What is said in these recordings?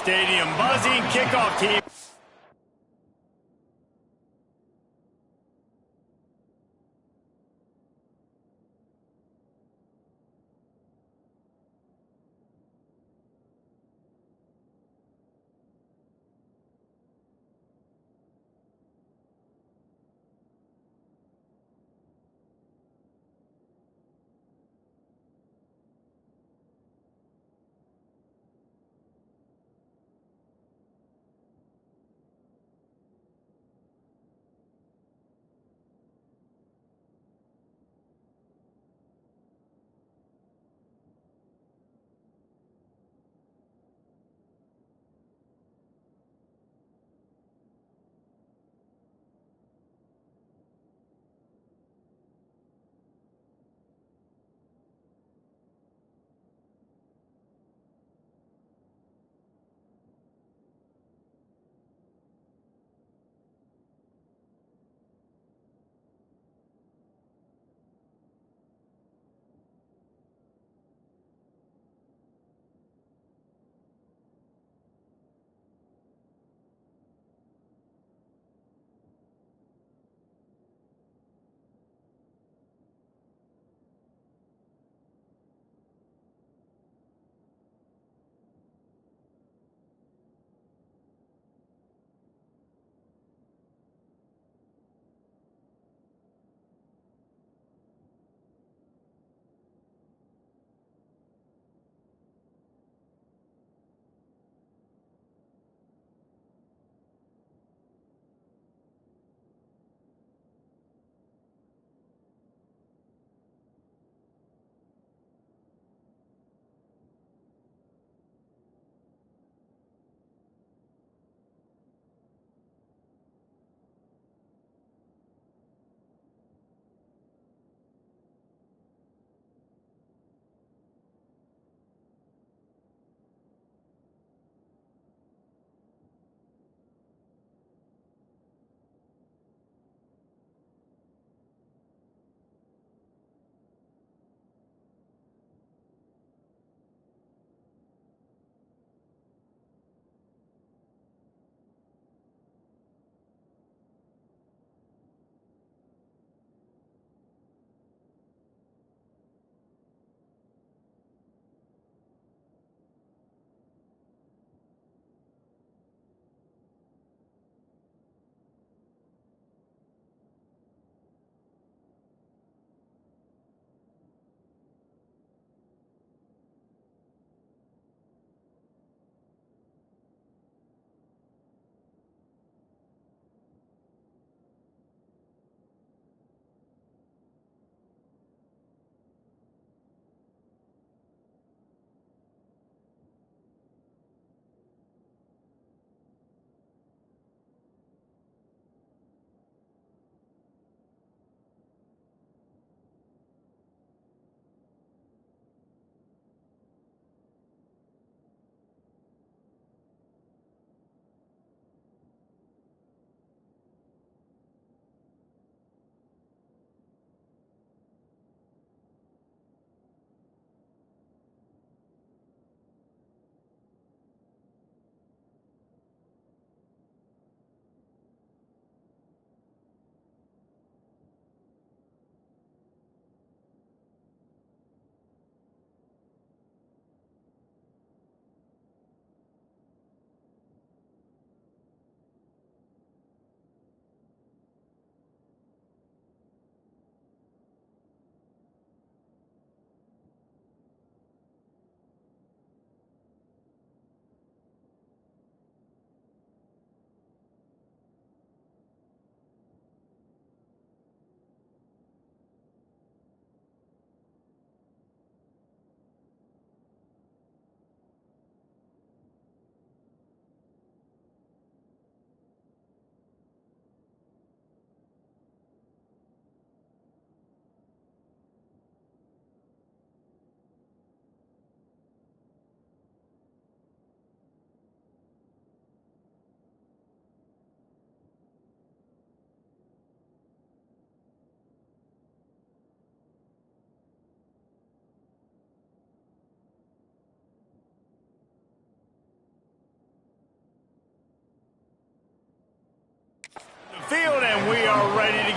Stadium buzzing, kickoff team.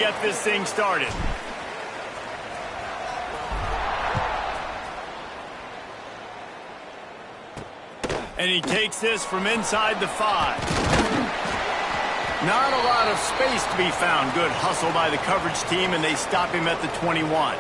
get this thing started. And he takes this from inside the 5. Not a lot of space to be found. Good hustle by the coverage team, and they stop him at the 21.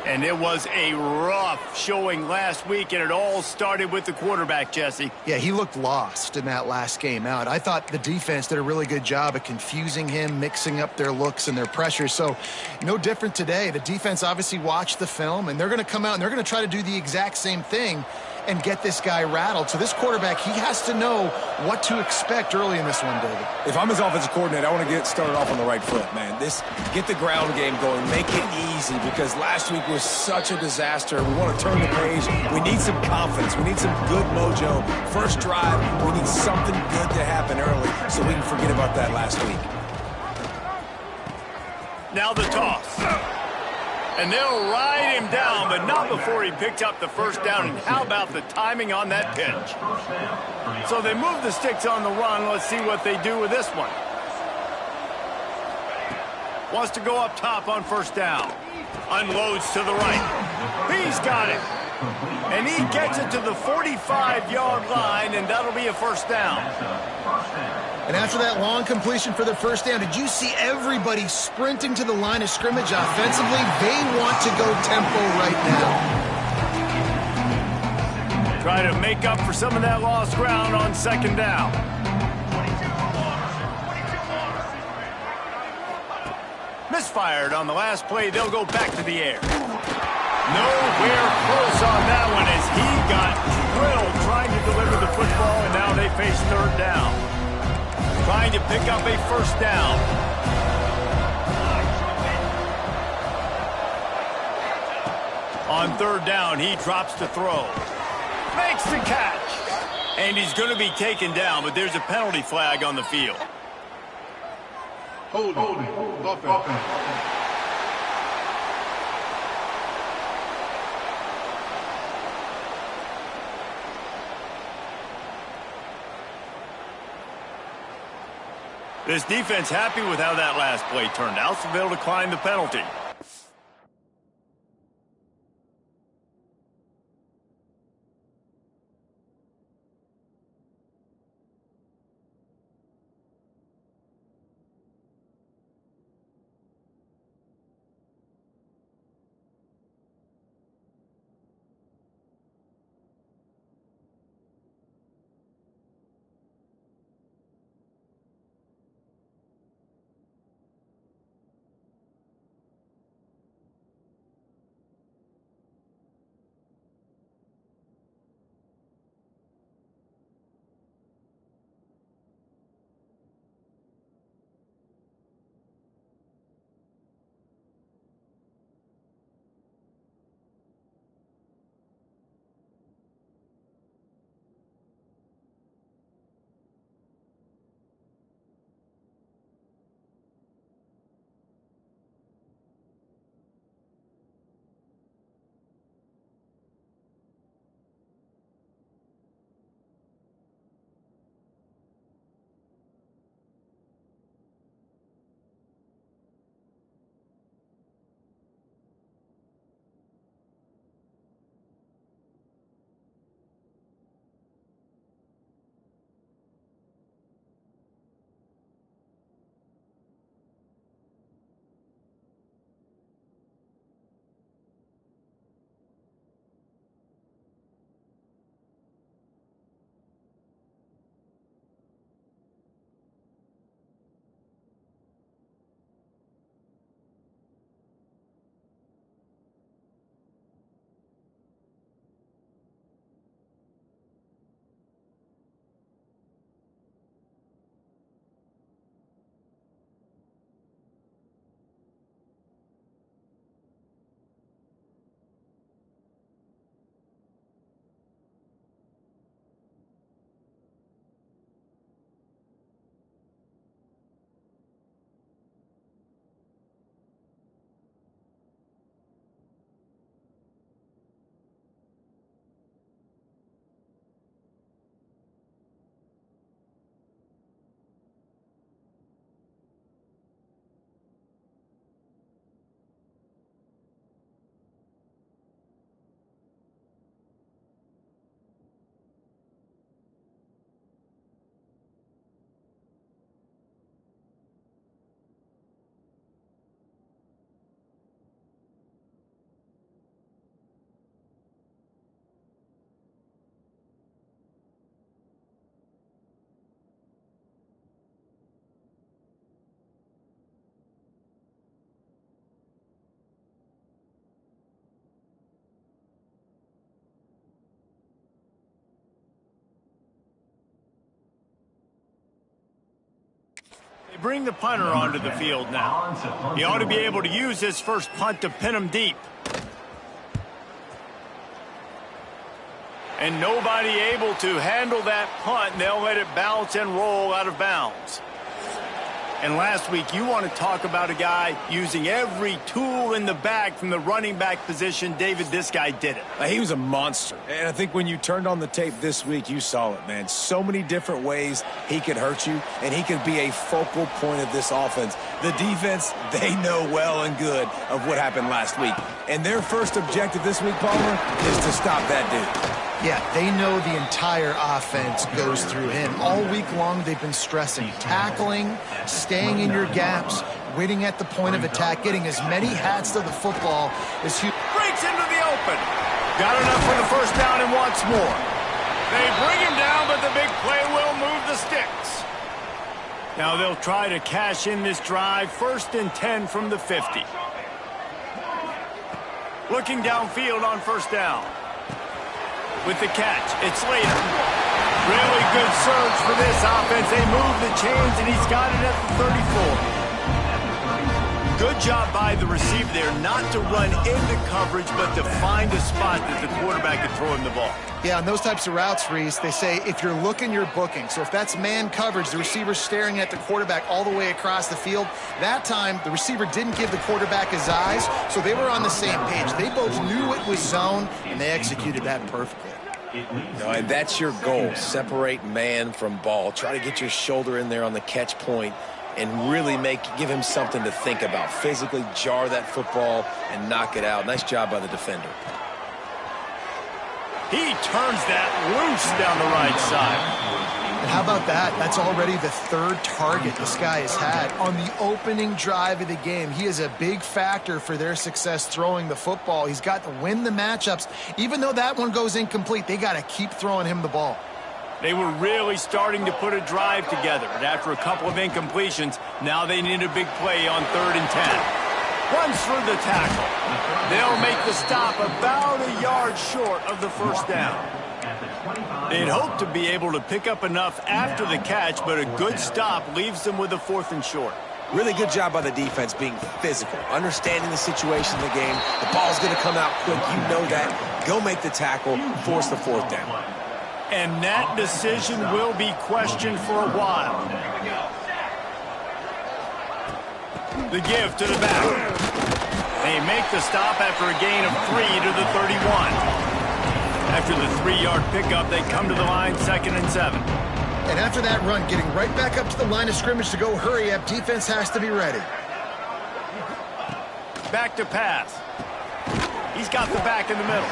And it was a rough showing last week, and it all started with the quarterback, Jesse. Yeah, he looked lost in that last game out. I thought the defense did a really good job of confusing him, mixing up their looks and their pressure. So no different today. The defense obviously watched the film, and they're going to come out and they're going to try to do the exact same thing and get this guy rattled. So this quarterback, he has to know what to expect early in this one, David. If I'm his offensive coordinator, I want to get started off on the right foot, man. Get the ground game going. Make it easy, because last week was such a disaster. We want to turn the page. We need some confidence. We need some good mojo. First drive, we need something good to happen early so we can forget about that last week. Now the toss. And they'll ride him down, but not before he picked up the first down. And how about the timing on that pitch? So they move the sticks on the run. Let's see what they do with this one. Wants to go up top on first down. Unloads to the right. He's got it. And he gets it to the 45-yard line, and that'll be a first down. And after that long completion for the first down, did you see everybody sprinting to the line of scrimmage offensively? They want to go tempo right now. Try to make up for some of that lost ground on second down. Misfired on the last play. They'll go back to the air. Nowhere close on that one as he got drilled trying to deliver the football, and now they face third down. Trying to pick up a first down. On third down, he drops to throw. Makes the catch. And he's going to be taken down, but there's a penalty flag on the field. Hold it. This defense happy with how that last play turned out, so they'll decline the penalty. bring the punter onto the field now. He ought to be able to use his first punt to pin him deep. And nobody able to handle that punt, and they'll let it bounce and roll out of bounds. And last week, you want to talk about a guy using every tool in the bag from the running back position. David, this guy did it. He was a monster. And I think when you turned on the tape this week, you saw it, man. So many different ways he could hurt you, and he could be a focal point of this offense. The defense, they know well and good of what happened last week. And their first objective this week, Palmer, is to stop that dude. Yeah, they know the entire offense goes through him. All week long, they've been stressing tackling, staying in your gaps, winning at the point of attack, getting as many hats to the football as you... Breaks into the open. Got enough for the first down and wants more. They bring him down, but the big play will move the sticks. Now they'll try to cash in this drive. 1st and 10 from the 50. Looking downfield on first down. With the catch, it's Slater. Really good surge for this offense. They move the chains, and he's got it at the 34. Good job by the receiver there, not to run into coverage, but to find a spot that the quarterback could throw him the ball. Yeah, on those types of routes, Reese, they say if you're looking, you're booking. So if that's man coverage, the receiver's staring at the quarterback all the way across the field. That time, the receiver didn't give the quarterback his eyes, so they were on the same page. They both knew it was zone, and they executed that perfectly. No, and that's your goal. Separate man from ball. Try to get your shoulder in there on the catch point and really give him something to think about. Physically jar that football and knock it out. Nice job by the defender. He turns that loose down the right side. And how about that? That's already the 3rd target this guy has had on the opening drive of the game. He is a big factor for their success throwing the football. He's got to win the matchups. Even though that one goes incomplete, they got to keep throwing him the ball. They were really starting to put a drive together, but after a couple of incompletions, now they need a big play on 3rd and 10. Runs through the tackle. They'll make the stop about a yard short of the first down. They'd hoped to be able to pick up enough after the catch, but a good stop leaves them with a 4th and short. Really good job by the defense being physical, understanding the situation in the game. The ball's going to come out quick. You know that. Go make the tackle, force the 4th down. And that decision will be questioned for a while. The give to the back. They make the stop after a gain of 3 to the 31. After the 3-yard pickup, they come to the line, 2nd and 7. And after that run, getting right back up to the line of scrimmage to go hurry up, defense has to be ready. Back to pass. He's got the back in the middle.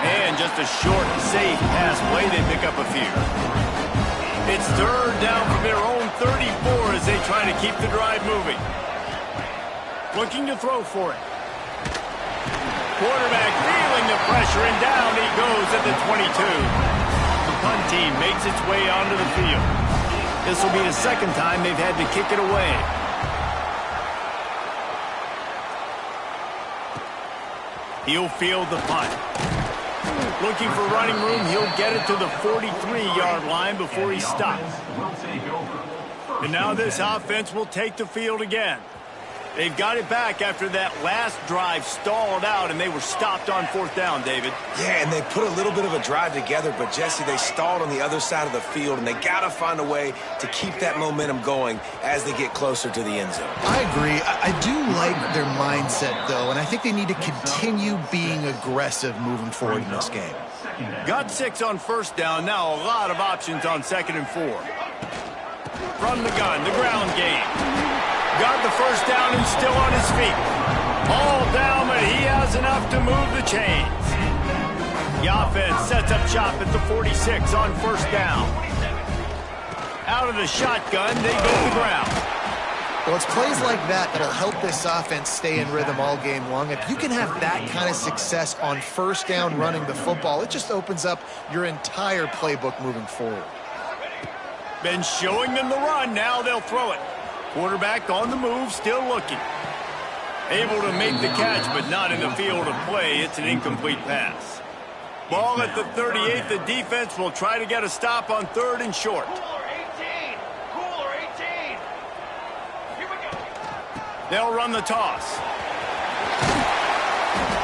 And just a short, safe pass play. They pick up a few. It's 3rd down from their own 34 as they try to keep the drive moving. Looking to throw for it. Quarterback feeling the pressure, and down he goes at the 22. The punt team makes its way onto the field. This will be the 2nd time they've had to kick it away. He'll field the punt. Looking for running room, he'll get it to the 43-yard line before he stops. And now this offense will take the field again. They've got it back after that last drive stalled out, and they were stopped on 4th down, David. Yeah, and they put a little bit of a drive together, but, Jesse, they stalled on the other side of the field, and they got to find a way to keep that momentum going as they get closer to the end zone. I agree. I do like their mindset, though, and I think they need to continue being aggressive moving forward in this game. Got 6 on 1st down. Now a lot of options on 2nd and 4. From the gun, the ground game. Got the first down and still on his feet. All down, but he has enough to move the chains. The offense sets up shop at the 46 on 1st down. Out of the shotgun, they go to the ground. Well, it's plays like that that'll help this offense stay in rhythm all game long. If you can have that kind of success on 1st down running the football, it just opens up your entire playbook moving forward. Been showing them the run. Now they'll throw it. Quarterback on the move, still looking. Able to make the catch, but not in the field of play. It's an incomplete pass. Ball at the 38. The defense will try to get a stop on 3rd and short. They'll run the toss.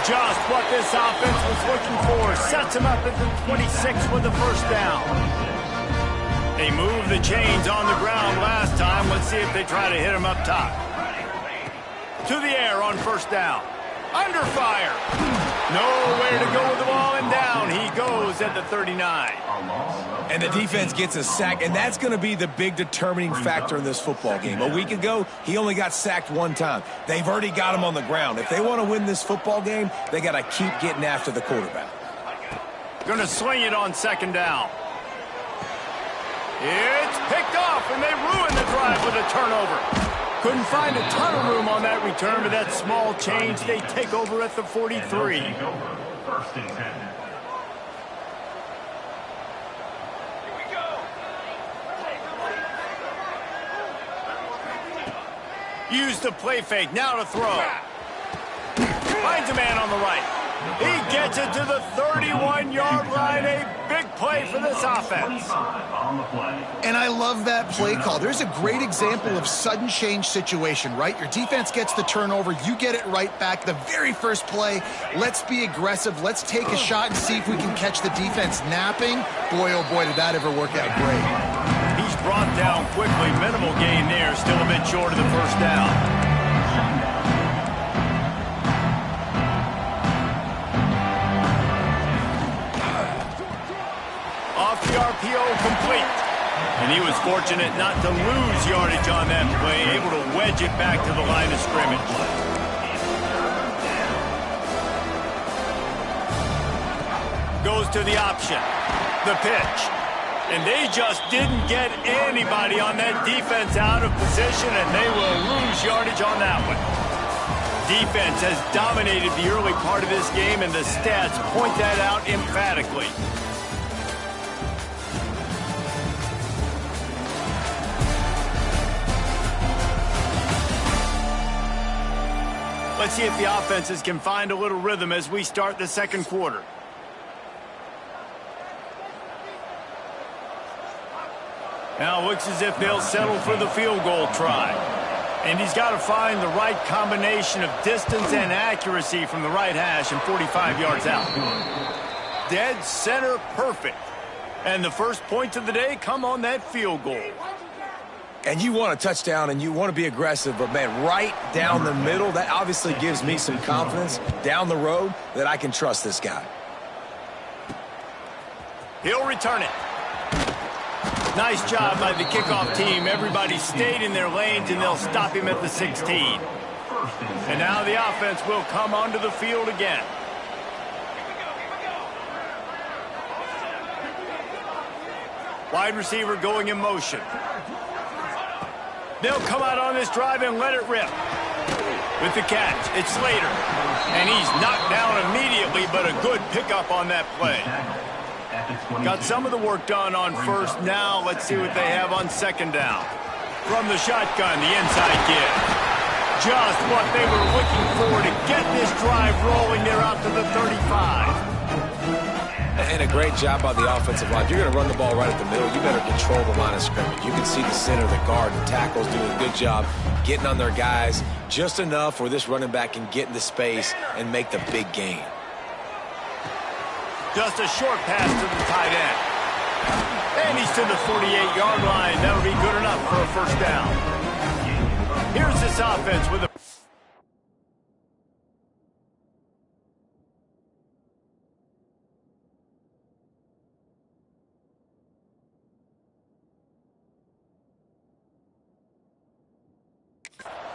Just what this offense was looking for. Sets him up at the 26 with the first down. They moved the chains on the ground last time. Let's see if they try to hit him up top. To the air on first down. Under fire. Nowhere to go with the ball, and down he goes at the 39. And the defense gets a sack, and that's going to be the big determining factor in this football game. A week ago, he only got sacked one time. They've already got him on the ground. If they want to win this football game, they got to keep getting after the quarterback. Going to sling it on second down. It's picked off, and they ruin the drive with a turnover. Couldn't find a ton of room on that return, but that small change, they take over at the 43. First and 10. Use the play fake, now to throw. Finds a man on the right. He gets it to the 31-yard line. A big play for this offense. And I love that play call. There's a great example of sudden change situation, right? Your defense gets the turnover. You get it right back. The very first play, let's be aggressive. Let's take a shot and see if we can catch the defense napping. Boy, oh boy, did that ever work out great. He's brought down quickly. Minimal gain there. Still a bit short of the first down. The RPO complete. And he was fortunate not to lose yardage on that play, able to wedge it back to the line of scrimmage. Goes to the option. The pitch. And they just didn't get anybody on that defense out of position, and they will lose yardage on that one. Defense has dominated the early part of this game, and the stats point that out emphatically. Let's see if the offenses can find a little rhythm as we start the second quarter. Now it looks as if they'll settle for the field goal try. And he's got to find the right combination of distance and accuracy from the right hash and 45 yards out. Dead center perfect. And the first points of the day come on that field goal. And you want a touchdown and you want to be aggressive, but, man, right down the middle, that obviously gives me some confidence down the road that I can trust this guy. He'll return it. Nice job by the kickoff team. Everybody stayed in their lanes, and they'll stop him at the 16. And now the offense will come onto the field again. Wide receiver going in motion. They'll come out on this drive and let it rip. With the catch, it's Slater. And he's knocked down immediately, but a good pickup on that play. Got some of the work done on first. Now let's see what they have on second down. From the shotgun, the inside give. Just what they were looking for to get this drive rolling. They're out to the 35. And a great job by the offensive line. If you're going to run the ball right at the middle, you better control the line of scrimmage. You can see the center, the guard, the tackles doing a good job getting on their guys just enough where this running back can get into space and make the big gain. Just a short pass to the tight end. And he's to the 48-yard line. That'll be good enough for a first down. Here's this offense with a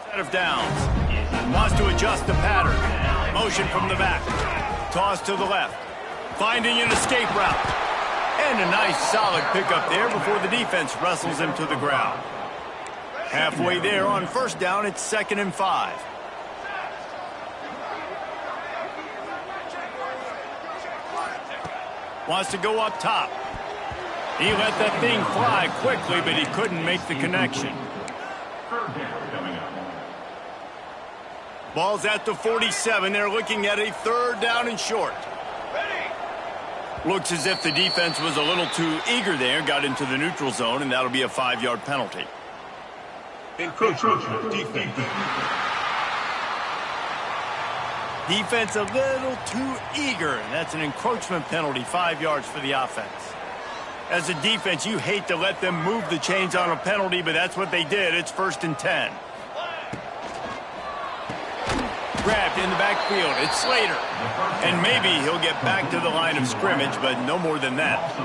set of downs. Wants to adjust the pattern. Motion from the back. Toss to the left. Finding an escape route. And a nice solid pickup there before the defense wrestles him to the ground. Halfway there on first down, it's 2nd and 5. Wants to go up top. He let that thing fly quickly, but he couldn't make the connection. Ball's at the 47. They're looking at a 3rd down and short. Looks as if the defense was a little too eager there, got into the neutral zone, and that'll be a 5-yard penalty. Encroachment defense. Defense a little too eager, and that's an encroachment penalty, 5 yards for the offense. As a defense, you hate to let them move the chains on a penalty, but that's what they did. It's 1st and 10. Grabbed in the backfield. It's Slater. And maybe he'll get back to the line of scrimmage, but no more than that.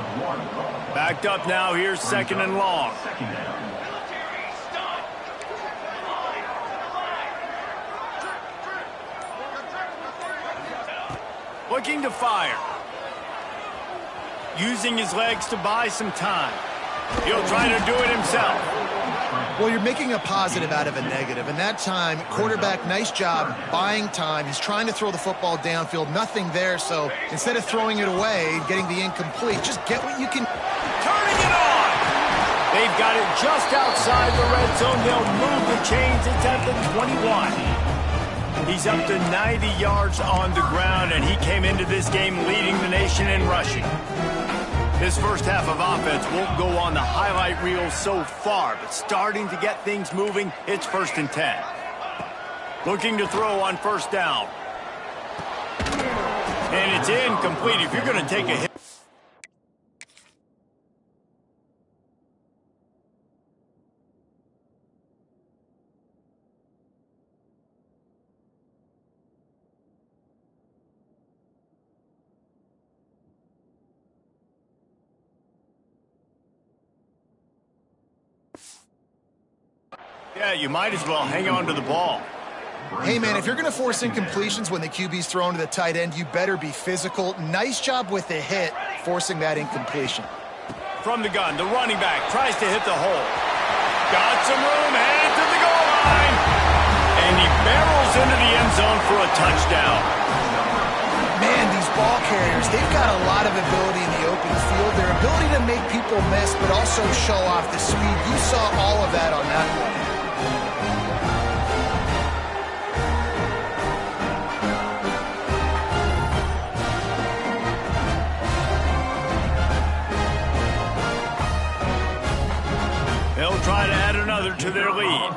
Backed up now. Here's 2nd and long. Looking to fire. Using his legs to buy some time. He'll try to do it himself. Well, you're making a positive out of a negative. And that time, quarterback, nice job buying time. He's trying to throw the football downfield. Nothing there. So instead of throwing it away, getting the incomplete, just get what you can. Turning it on. They've got it just outside the red zone. They'll move the chains. It's at the 21. He's up to 90 yards on the ground, and he came into this game leading the nation in rushing. This first half of offense won't go on the highlight reel so far, but starting to get things moving, it's 1st and 10. Looking to throw on 1st down. And it's incomplete. If you're going to take a hit. Yeah, you might as well hang on to the ball. Hey, man, if you're going to force incompletions when the QB's thrown to the tight end, you better be physical. Nice job with the hit, forcing that incompletion. From the gun, the running back tries to hit the hole. Got some room, headed to the goal line. And he barrels into the end zone for a touchdown. Man, these ball carriers, they've got a lot of ability in the open field. Their ability to make people miss, but also show off the speed. You saw all of that on that one. They'll try to add another to their lead.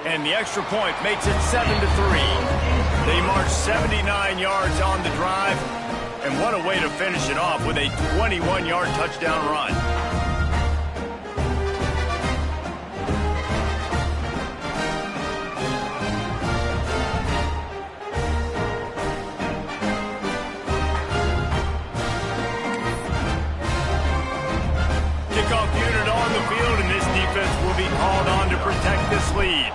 And the extra point makes it 7-3. They march 79 yards on the drive. And what a way to finish it off with a 21-yard touchdown run. Kickoff unit on the field, and this defense will be called on to protect this lead.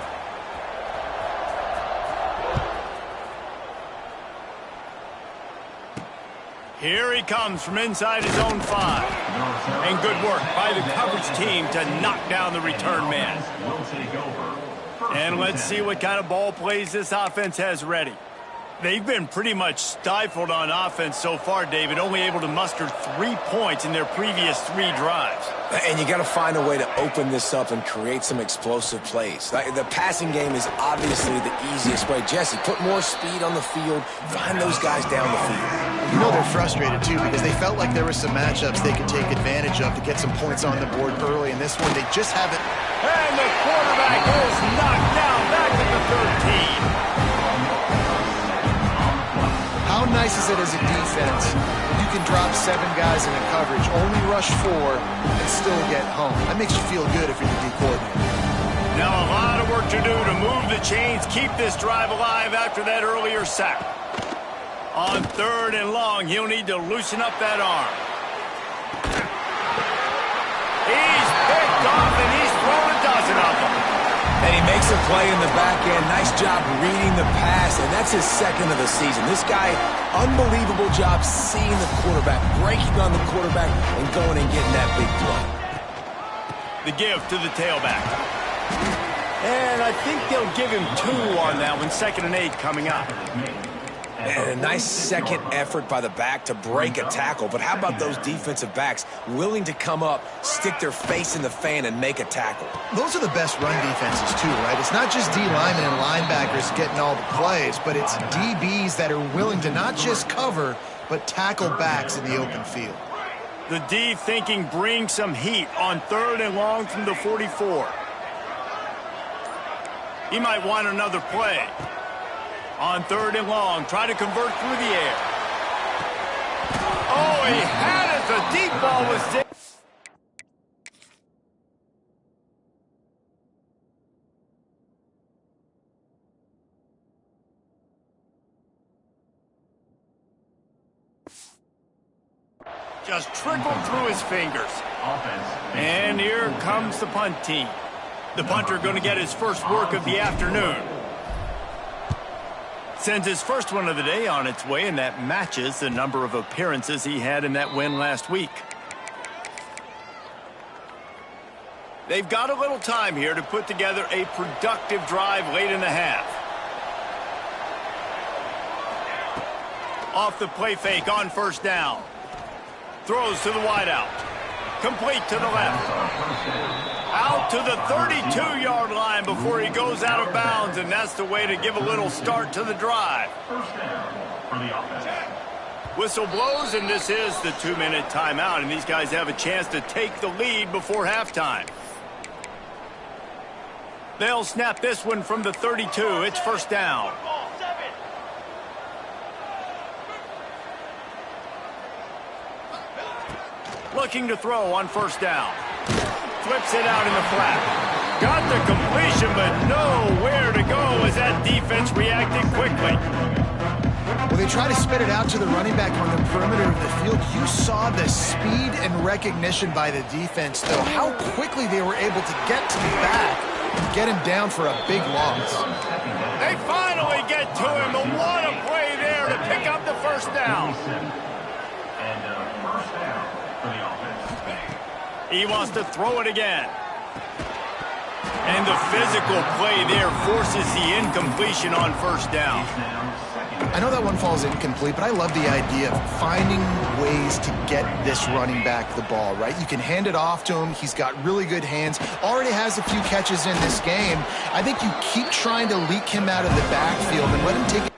Here he comes from inside his own 5. And good work by the coverage team to knock down the return man. And let's see what kind of ball plays this offense has ready. They've been pretty much stifled on offense so far, David, only able to muster 3 points in their previous 3 drives. And you got to find a way to open this up and create some explosive plays. The passing game is obviously the easiest way. Jesse, put more speed on the field, find those guys down the field. You know they're frustrated, too, because they felt like there were some matchups they could take advantage of to get some points on the board early. In this one, they just haven't. And the quarterback is knocked down back at the 13. How nice is it as a defense when you can drop 7 guys in a coverage, only rush 4, and still get home? That makes you feel good if you're the D coordinator. Now a lot of work to do to move the chains, keep this drive alive after that earlier sack. On 3rd and long, he'll need to loosen up that arm. He's picked off, and he's thrown a dozen of them. And he makes a play in the back end. Nice job reading the pass, and that's his 2nd of the season. This guy, unbelievable job seeing the quarterback, breaking on the quarterback, and going and getting that big play. The give to the tailback. And I think they'll give him 2 on that one. 2nd and 8 coming up. And a nice second effort by the back to break a tackle. But how about those defensive backs willing to come up, stick their face in the fan, and make a tackle? Those are the best run defenses, too, right? It's not just D linemen and linebackers getting all the plays, but it's DBs that are willing to not just cover, but tackle backs in the open field. The D thinking bring some heat on 3rd and long from the 44. He might want another play. On 3rd and long, try to convert through the air. Oh, he had it. The deep ball was there. Just trickled through his fingers. And here comes the punt team. The punter going to get his first work of the afternoon. Sends his first one of the day on its way, and that matches the number of appearances he had in that win last week. They've got a little time here to put together a productive drive late in the half. Off the play fake on 1st down. Throws to the wideout. Complete to the left. Out to the 32-yard line before he goes out of bounds, and that's the way to give a little start to the drive. Whistle blows, and this is the 2-minute timeout, and these guys have a chance to take the lead before halftime. They'll snap this one from the 32. It's 1st down. Looking to throw on 1st down. Flips it out in the flat. Got the completion, but nowhere to go as that defense reacted quickly. Well, they try to spit it out to the running back on the perimeter of the field. You saw the speed and recognition by the defense, though, how quickly they were able to get to the back and get him down for a big loss. They finally get to him, but what a play there to pick up the 1st down. He wants to throw it again. And the physical play there forces the incompletion on 1st down. I know that one falls incomplete, but I love the idea of finding ways to get this running back the ball, right? You can hand it off to him. He's got really good hands. Already has a few catches in this game. I think you keep trying to leak him out of the backfield and let him take it.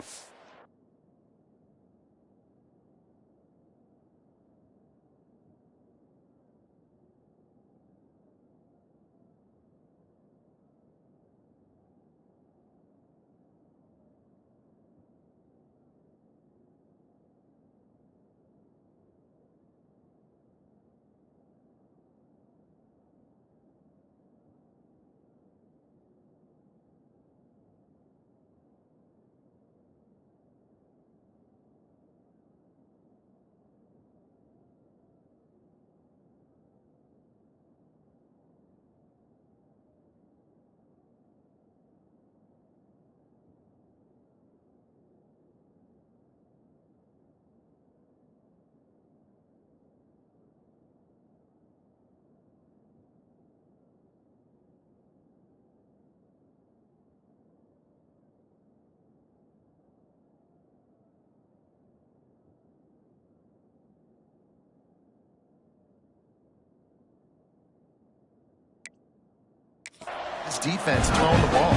This defense throwing the ball.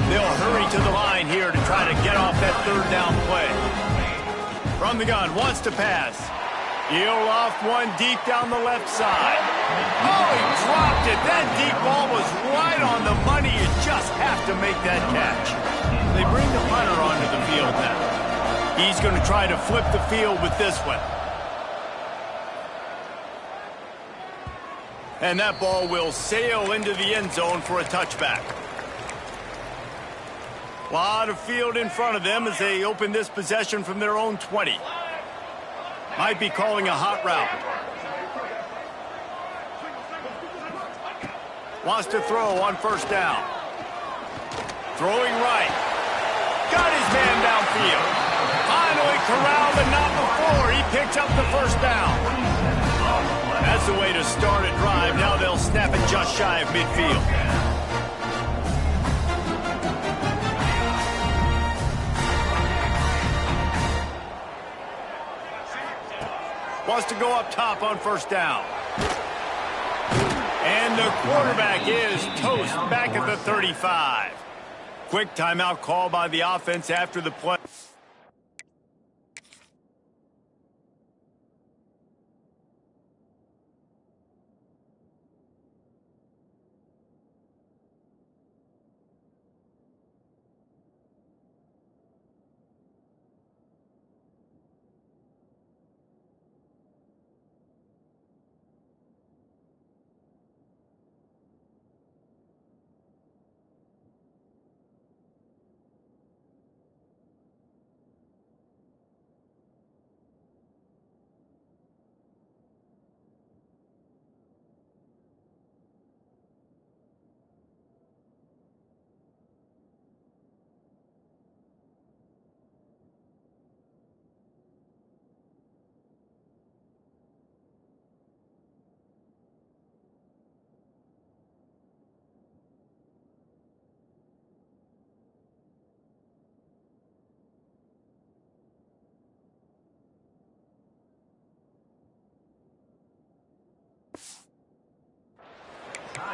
They'll hurry to the line here to try to get off that 3rd down play. From the gun, wants to pass. He'll off one deep down the left side. Oh, he dropped it. That deep ball was right on the money. You just have to make that catch. They bring the punter onto the field now. He's going to try to flip the field with this one. And that ball will sail into the end zone for a touchback. A lot of field in front of them as they open this possession from their own 20. Might be calling a hot route. Wants to throw on 1st down. Throwing right. Got his man downfield. Finally corralled, but not before. He picks up the 1st down. That's the way to start a drive. Now they'll snap it just shy of midfield. Wants to go up top on 1st down. And the quarterback is toast back at the 35. Quick timeout call by the offense after the play.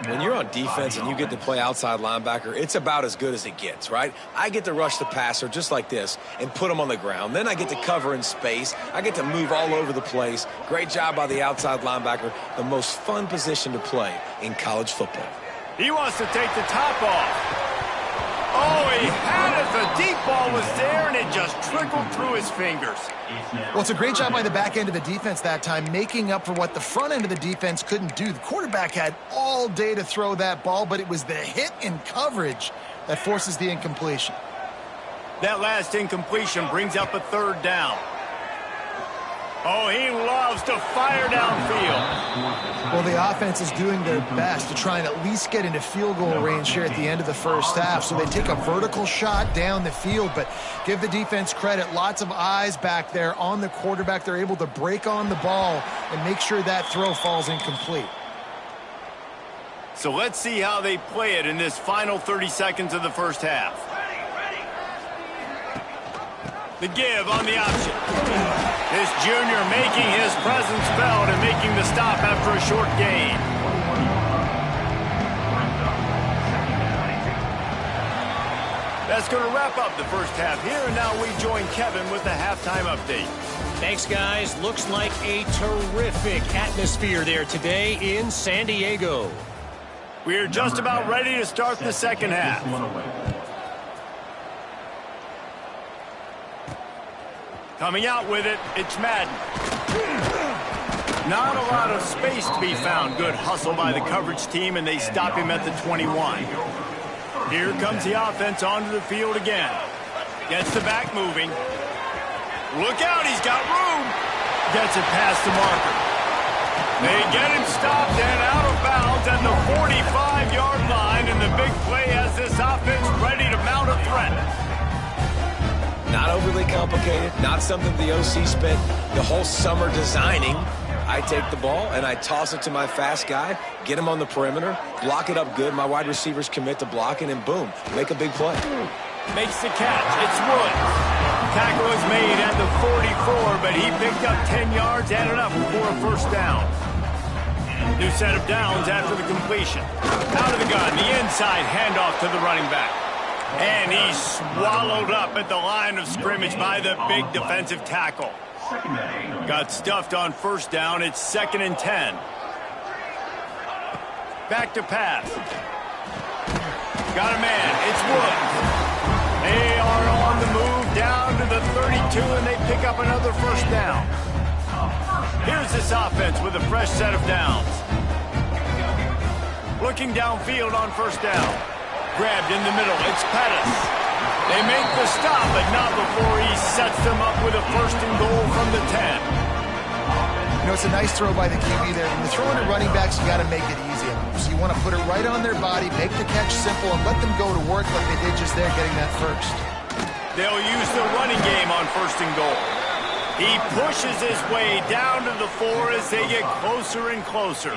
When you're on defense and you get to play outside linebacker, it's about as good as it gets, right? I get to rush the passer just like this and put him on the ground. Then I get to cover in space. I get to move all over the place. Great job by the outside linebacker. The most fun position to play in college football. He wants to take the top off. Oh, he had it. The deep ball was there, and it just trickled through his fingers. Well, it's a great job by the back end of the defense that time, making up for what the front end of the defense couldn't do. The quarterback had all day to throw that ball, but it was the hit and coverage that forces the incompletion. That last incompletion brings up a third down. Oh, he loves to fire downfield. Well, the offense is doing their best to try and at least get into field goal range here at the end of the first half. So they take a vertical shot down the field, but give the defense credit. Lots of eyes back there on the quarterback. They're able to break on the ball and make sure that throw falls incomplete. So let's see how they play it in this final 30 seconds of the first half. The give on the option. This junior making his presence felt and making the stop after a short gain. That's going to wrap up the first half here, and now we join Kevin with the halftime update. Thanks, guys. Looks like a terrific atmosphere there today in San Diego. We're just about ready to start the second half. Coming out with it, it's Madden. Not a lot of space to be found. Good hustle by the coverage team, and they stop him at the 21. Here comes the offense onto the field again. Gets the back moving. Look out, he's got room. Gets it past the marker. They get him stopped and out of bounds at the 45-yard line, and the big play has this offense ready to mount a threat. Not overly complicated, not something the OC spent the whole summer designing. I take the ball and I toss it to my fast guy, get him on the perimeter, block it up good. My wide receivers commit to blocking, and boom, make a big play. Makes the catch. It's Woods. Tackle is made at the 44, but he picked up 10 yards and enough for a first down. New set of downs after the completion. Out of the gun, the inside handoff to the running back. And he's swallowed up at the line of scrimmage by the big defensive tackle. Got stuffed on first down. It's 2nd and 10. Back to pass. Got a man. It's Woods. They are on the move down to the 32, and they pick up another first down. Here's this offense with a fresh set of downs. Looking downfield on first down. Grabbed in the middle. It's Pettis. They make the stop, but not before he sets them up with a first and goal from the 10. You know, it's a nice throw by the QB there. When you're throwing to running backs, you got to make it easy. So you want to put it right on their body, make the catch simple, and let them go to work like they did just there getting that first. They'll use the running game on first and goal. He pushes his way down to the 4 as they get closer and closer.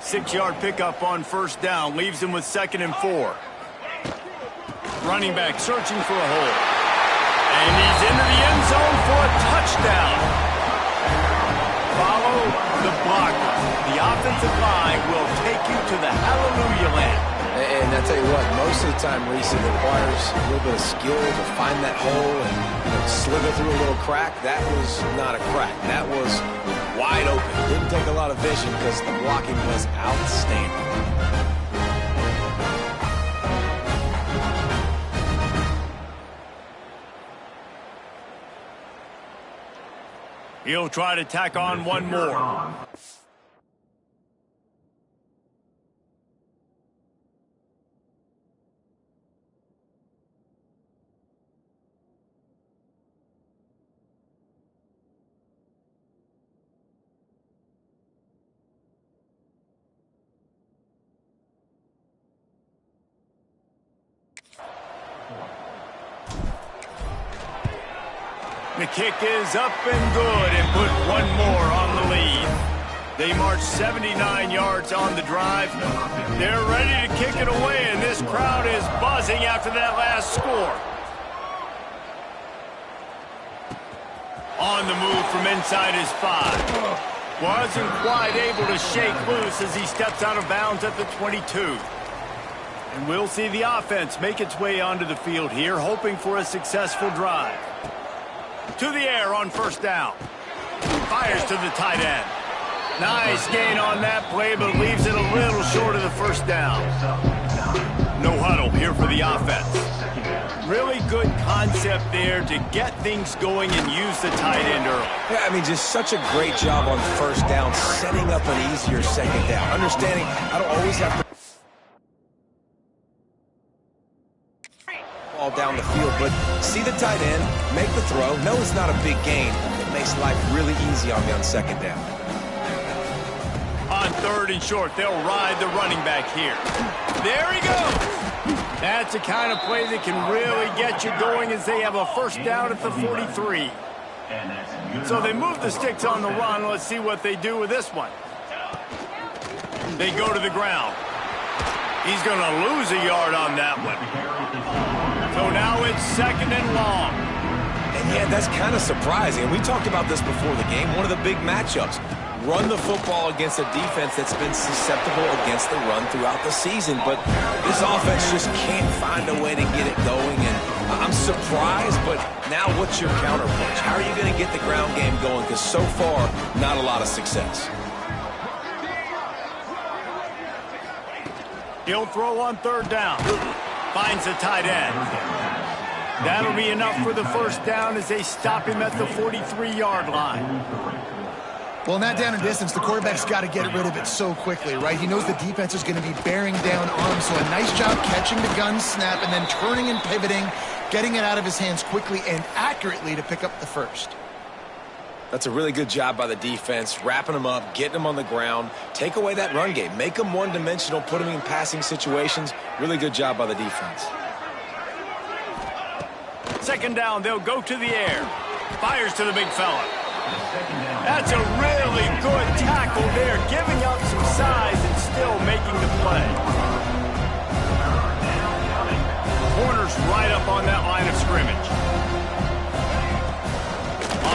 Six-yard pickup on first down leaves him with 2nd and 4. Running back searching for a hole. And he's into the end zone for a touchdown. Follow the blocker. The offensive line will take you to the hallelujah land. And I tell you what, most of the time, Reese, it requires a little bit of skill to find that hole and slither through a little crack. That was not a crack. That was wide open. Didn't take a lot of vision because the blocking was outstanding. He'll try to tack on one more. The kick is up and good and put one more on the lead. They march 79 yards on the drive. They're ready to kick it away, and this crowd is buzzing after that last score. On the move from inside his 5. Wasn't quite able to shake loose as he steps out of bounds at the 22. And we'll see the offense make its way onto the field here, hoping for a successful drive. To the air on first down. Fires to the tight end. Nice gain on that play, but leaves it a little short of the first down. No huddle here for the offense. Really good concept there to get things going and use the tight end early. Yeah, I mean, just such a great job on first down, setting up an easier second down. Understanding I don't always have to ball down the field, but see the tight end, make the throw. No, it's not a big gain. It makes life really easy on me on second down. On third and short, they'll ride the running back here. There he goes. That's the kind of play that can really get you going as they have a first down at the 43. So they move the sticks on the run. Let's see what they do with this one. They go to the ground. He's going to lose a yard on that one. So now it's second and long. And yeah, that's kind of surprising. We talked about this before the game. One of the big matchups. Run the football against a defense that's been susceptible against the run throughout the season. But this offense just can't find a way to get it going. And I'm surprised, but now what's your counterpunch? How are you going to get the ground game going? Because so far, not a lot of success. He'll throw on third down. Finds the tight end. That'll be enough for the first down as they stop him at the 43-yard line. Well, in that down and distance, the quarterback's got to get rid of it so quickly, right? He knows the defense is going to be bearing down on him, so a nice job catching the gun snap and then turning and pivoting, getting it out of his hands quickly and accurately to pick up the first. That's a really good job by the defense, wrapping them up, getting them on the ground, take away that run game, make them one-dimensional, put them in passing situations. Really good job by the defense. Second down, they'll go to the air. Fires to the big fella. That's a really good tackle there, giving up some size and still making the play. Corner's right up on that line of scrimmage.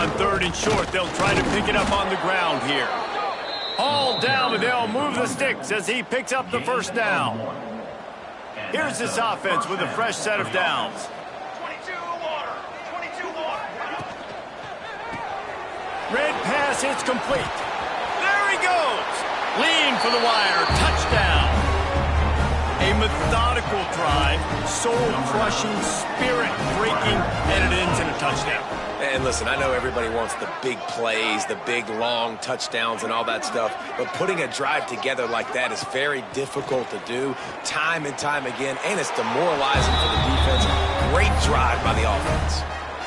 On third and short, they'll try to pick it up on the ground here. Hauled down, but they'll move the sticks as he picks up the first down. Here's this offense with a fresh set of downs. Red pass hits complete. There he goes. Lean for the wire. Touchdown. A methodical drive, soul-crushing, spirit-breaking, and it ends in a touchdown. And listen, I know everybody wants the big plays, the big, long touchdowns and all that stuff, but putting a drive together like that is very difficult to do time and time again, and it's demoralizing for the defense. Great drive by the offense.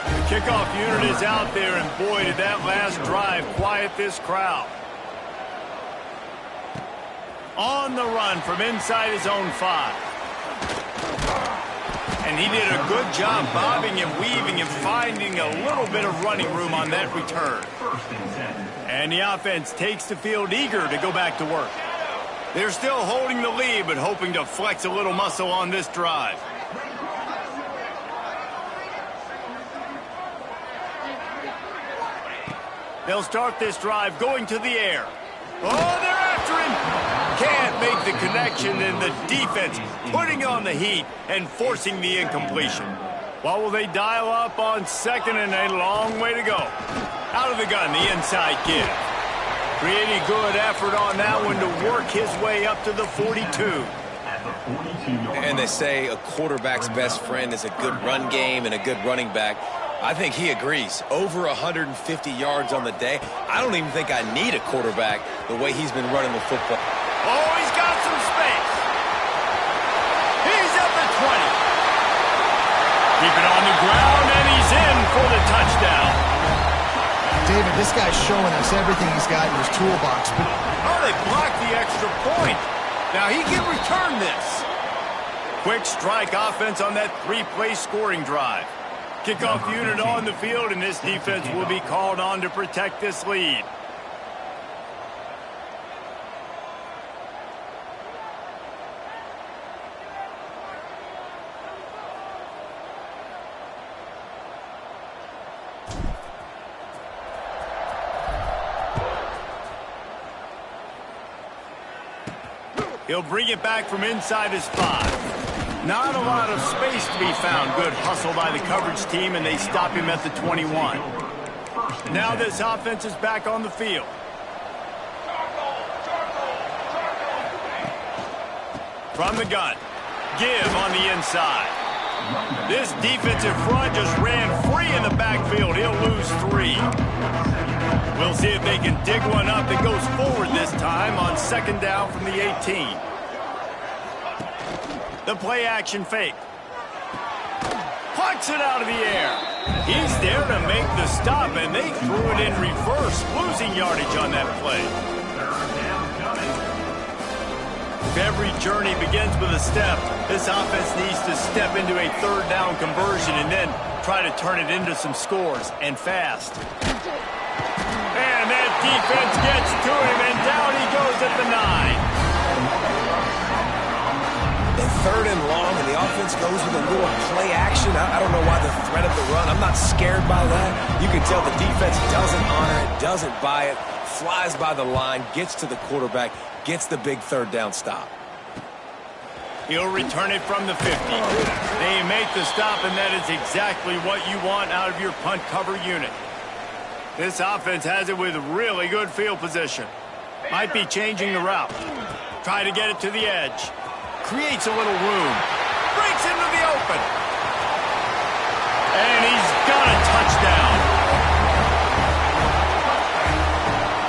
The kickoff unit is out there, and boy, did that last drive quiet this crowd. On the run from inside his own 5. And he did a good job bobbing and weaving and finding a little bit of running room on that return. And the offense takes the field eager to go back to work. They're still holding the lead, but hoping to flex a little muscle on this drive. They'll start this drive going to the air. Oh, they're after him. Can't make the connection, and the defense putting on the heat and forcing the incompletion. What will they dial up on second, and a long way to go? Out of the gun, the inside give. Pretty good effort on that one to work his way up to the 42. And they say a quarterback's best friend is a good run game and a good running back. I think he agrees. Over 150 yards on the day. I don't even think I need a quarterback the way he's been running the football. Oh, he's got some space. He's at the 20. Keep it on the ground, and he's in for the touchdown. David, this guy's showing us everything he's got in his toolbox. But oh, they blocked the extra point. Now he can return this. Quick strike offense on that three-play scoring drive. Kickoff unit on the field, and this defense will be called on to protect this lead. He'll bring it back from inside his 5. Not a lot of space to be found. Good hustle by the coverage team, and they stop him at the 21. Now this offense is back on the field. From the gun. Give on the inside. This defensive front just ran free in the backfield. He'll lose 3. We'll see if they can dig one up that goes forward this time on second down from the 18. The play action fake. Pucks it out of the air. He's there to make the stop, and they threw it in reverse, losing yardage on that play. If every journey begins with a step, this offense needs to step into a third down conversion and then try to turn it into some scores, and fast. And that defense gets to him, and down he goes at the 9. And third and long, and the offense goes with a little play action. I don't know why the threat of the run. I'm not scared by that. You can tell the defense doesn't honor it, doesn't buy it, flies by the line, gets to the quarterback, gets the big third down stop. He'll return it from the 50. They make the stop, and that is exactly what you want out of your punt cover unit. This offense has it with really good field position. Might be changing the route. Try to get it to the edge. Creates a little room. Breaks into the open. And he's got a touchdown.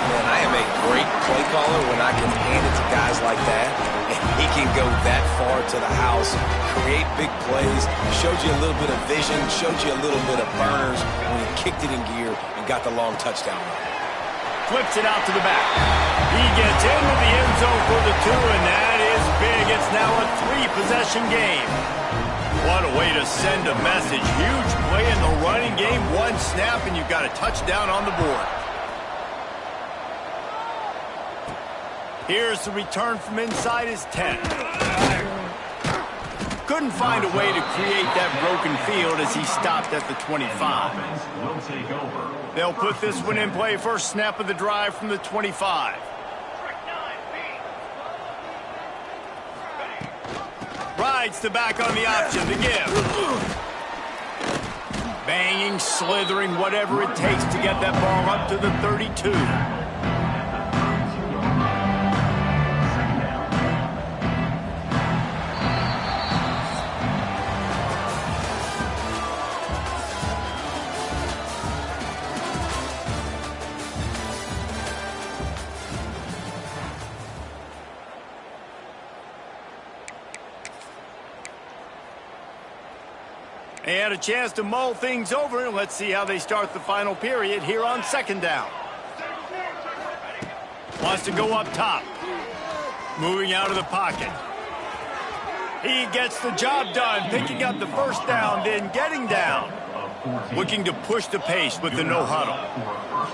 Man, I am a great play caller when I can hand it to guys like that. And he can go that far to the house, create big plays, showed you a little bit of vision, showed you a little bit of burners when he kicked it in gear and got the long touchdown. Flips it out to the back. He gets into the end zone for the 2, and that is big. It's now a 3-possession game. What a way to send a message. Huge play in the running game. 1 snap, and you've got a touchdown on the board. Here's the return from inside his 10. Couldn't find a way to create that broken field as he stopped at the 25. They'll put this one in play. First snap of the drive from the 25. Rides the back on the option, the give. Banging, slithering, whatever it takes to get that ball up to the 32. They had a chance to mull things over. Let's see how they start the final period here on second down. Wants to go up top. Moving out of the pocket. He gets the job done, picking up the first down, then getting down. Looking to push the pace with the no huddle.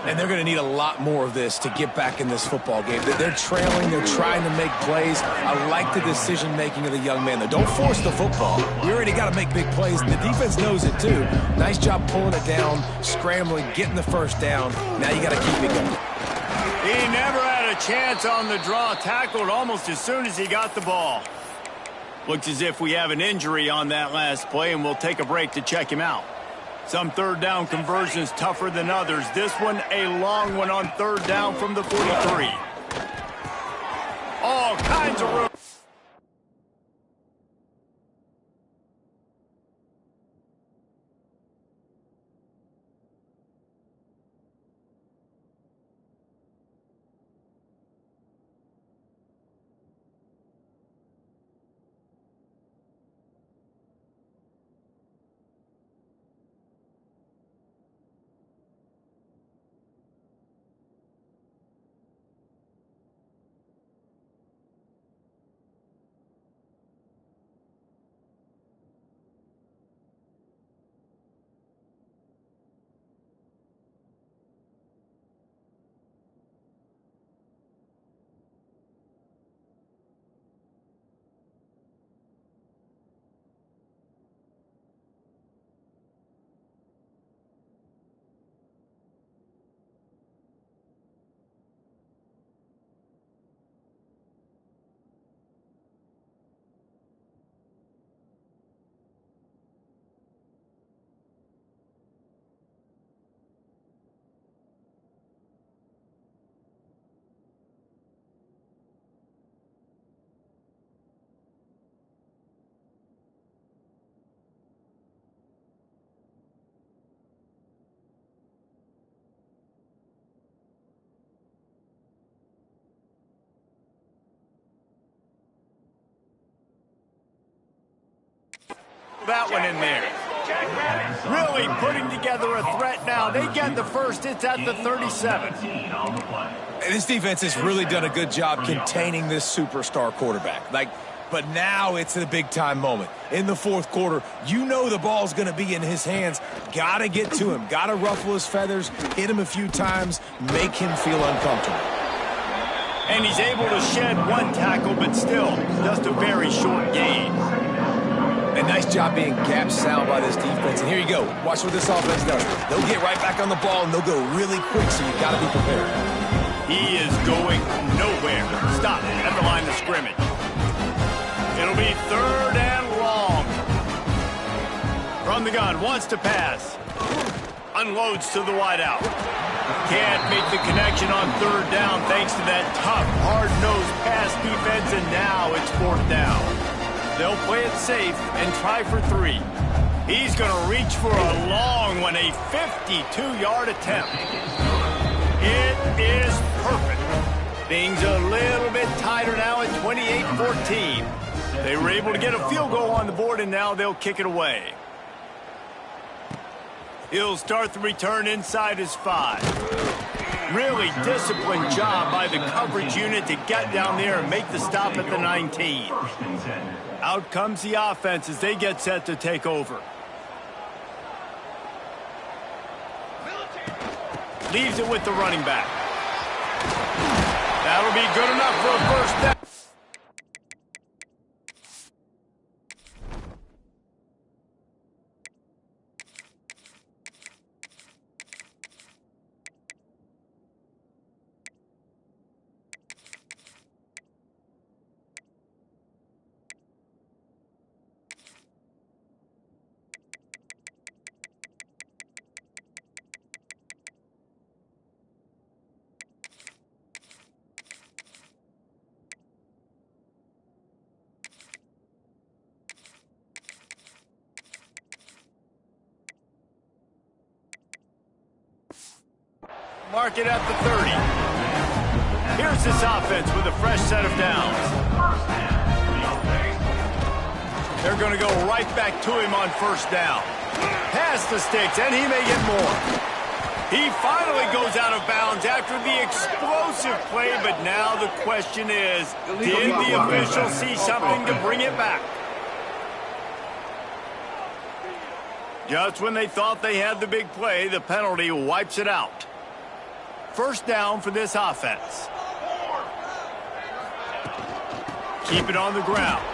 And they're going to need a lot more of this to get back in this football game. They're trailing. They're trying to make plays. I like the decision-making of the young man, though. Don't force the football. We already got to make big plays, and the defense knows it, too. Nice job pulling it down, scrambling, getting the first down. Now you got to keep it going. He never had a chance on the draw. Tackled almost as soon as he got the ball. Looks as if we have an injury on that last play, and we'll take a break to check him out. Some third down conversions tougher than others. This one, a long one on third down from the 43. All kinds of room. That one in there. Really putting together a threat now. They get the first. It's at the 37. This defense has really done a good job containing this superstar quarterback. But now it's a big-time moment. In the fourth quarter, you know the ball's going to be in his hands. Got to get to him. Got to ruffle his feathers, hit him a few times, make him feel uncomfortable. And he's able to shed one tackle, but still just a very short gain. A nice job being gap sound by this defense. And here you go. Watch what this offense does. They'll get right back on the ball, and they'll go really quick, so you got to be prepared. He is going nowhere. Stop at the line of scrimmage. It'll be 3rd and long. From the gun, wants to pass. Unloads to the wideout. Can't make the connection on 3rd down thanks to that tough, hard-nosed pass defense, and now it's 4th down. They'll play it safe and try for 3. He's going to reach for a long one, a 52-yard attempt. It is perfect. Things a little bit tighter now at 28-14. They were able to get a field goal on the board, and now they'll kick it away. He'll start the return inside his 5. Really disciplined job by the coverage unit to get down there and make the stop at the 19. Out comes the offense as they get set to take over. Leaves it with the running back. That'll be good enough for a first down. Mark it at the 30. Here's this offense with a fresh set of downs. They're going to go right back to him on 1st down. Pass the sticks, and he may get more. He finally goes out of bounds after the explosive play, but now the question is, did the official see something to bring it back? Just when they thought they had the big play, the penalty wipes it out. 1st down for this offense. Keep it on the ground.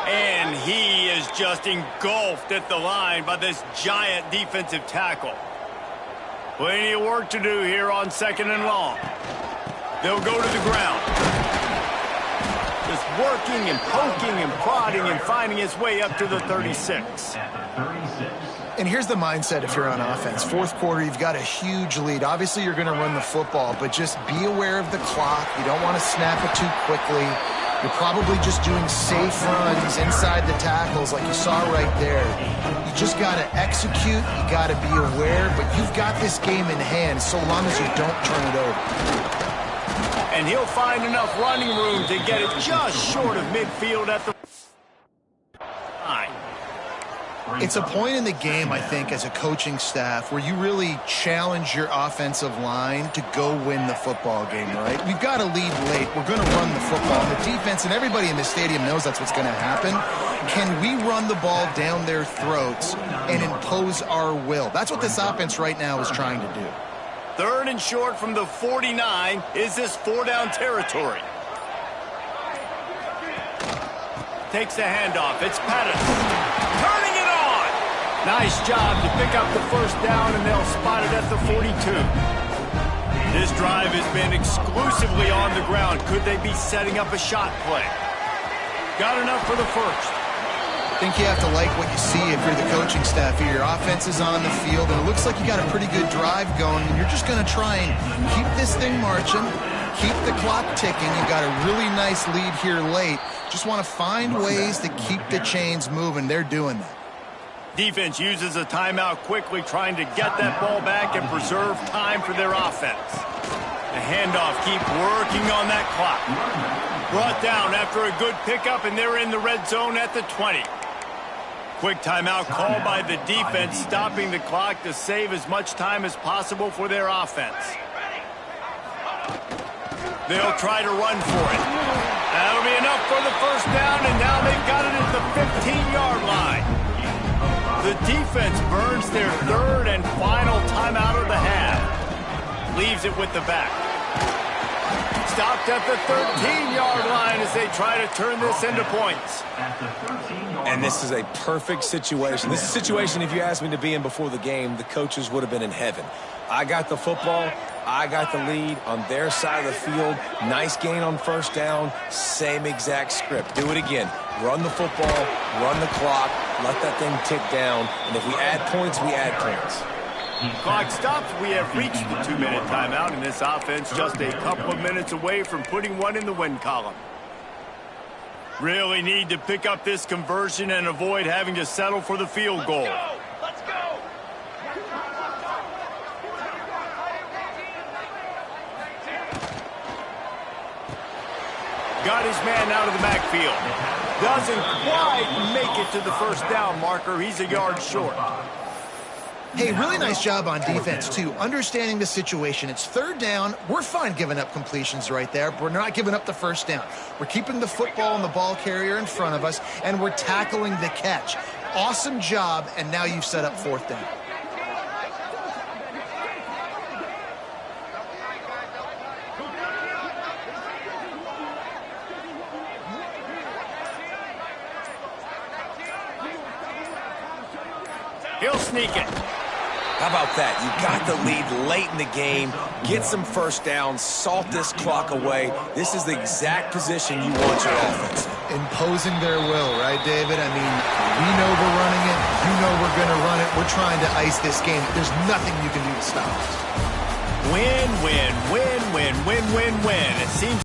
And he is just engulfed at the line by this giant defensive tackle. Plenty of work to do here on 2nd and long. They'll go to the ground. Just working and poking and prodding and finding his way up to the 36. And here's the mindset if you're on offense. 4th quarter, you've got a huge lead. Obviously, you're going to run the football, but just be aware of the clock. You don't want to snap it too quickly. You're probably just doing safe runs inside the tackles like you saw right there. You just got to execute. You got to be aware, but you've got this game in hand so long as you don't turn it over. And he'll find enough running room to get it just short of midfield at the line. It's a point in the game, I think, as a coaching staff where you really challenge your offensive line to go win the football game, right? We've got to lead late. We're going to run the football. And the defense and everybody in the stadium knows that's what's going to happen. Can we run the ball down their throats and impose our will? That's what this offense right now is trying to do. 3rd and short from the 49. Is this 4-down territory? Takes the handoff. It's Pettis. Turning it on. Nice job to pick up the 1st down, and they'll spot it at the 42. This drive has been exclusively on the ground. Could they be setting up a shot play? Got enough for the 1st. I think you have to like what you see if you're the coaching staff here. Your offense is on the field, and it looks like you got a pretty good drive going, and you're just going to try and keep this thing marching, keep the clock ticking. You've got a really nice lead here late. Just want to find ways to keep the chains moving. They're doing that. Defense uses a timeout quickly, trying to get that ball back and preserve time for their offense. The handoff, keep working on that clock. Brought down after a good pickup, and they're in the red zone at the 20. Quick timeout called by the defense, stopping the clock to save as much time as possible for their offense. They'll try to run for it. That'll be enough for the first down, and now they've got it at the 15-yard line. The defense burns their third and final timeout of the half. Leaves it with the back. Stopped at the 13-yard line as they try to turn this into points. And this is a perfect situation. This is a situation, if you asked me to be in before the game, the coaches would have been in heaven. I got the football. I got the lead on their side of the field. Nice gain on first down. Same exact script. Do it again. Run the football, run the clock, let that thing tick down. And if we add points, we add points. Clock stops. We have reached the 2-minute timeout, and this offense just a couple of minutes away from putting one in the win column. Really need to pick up this conversion and avoid having to settle for the field goal. Let's go. Got his man out of the backfield. Doesn't quite make it to the first down marker. He's a yard short. Hey, really nice job on defense, too. Understanding the situation. It's third down. We're fine giving up completions right there, but we're not giving up the first down. We're keeping the football and the ball carrier in front of us, and we're tackling the catch. Awesome job, and now you've set up fourth down. He'll sneak it. How about that? You got the lead late in the game. Get some first downs. Salt this clock away. This is the exact position you want your offense in. Imposing their will, right, David? I mean, we know we're running it. You know we're going to run it. We're trying to ice this game. There's nothing you can do to stop us. Win, win, win, win, win, win, win. It seems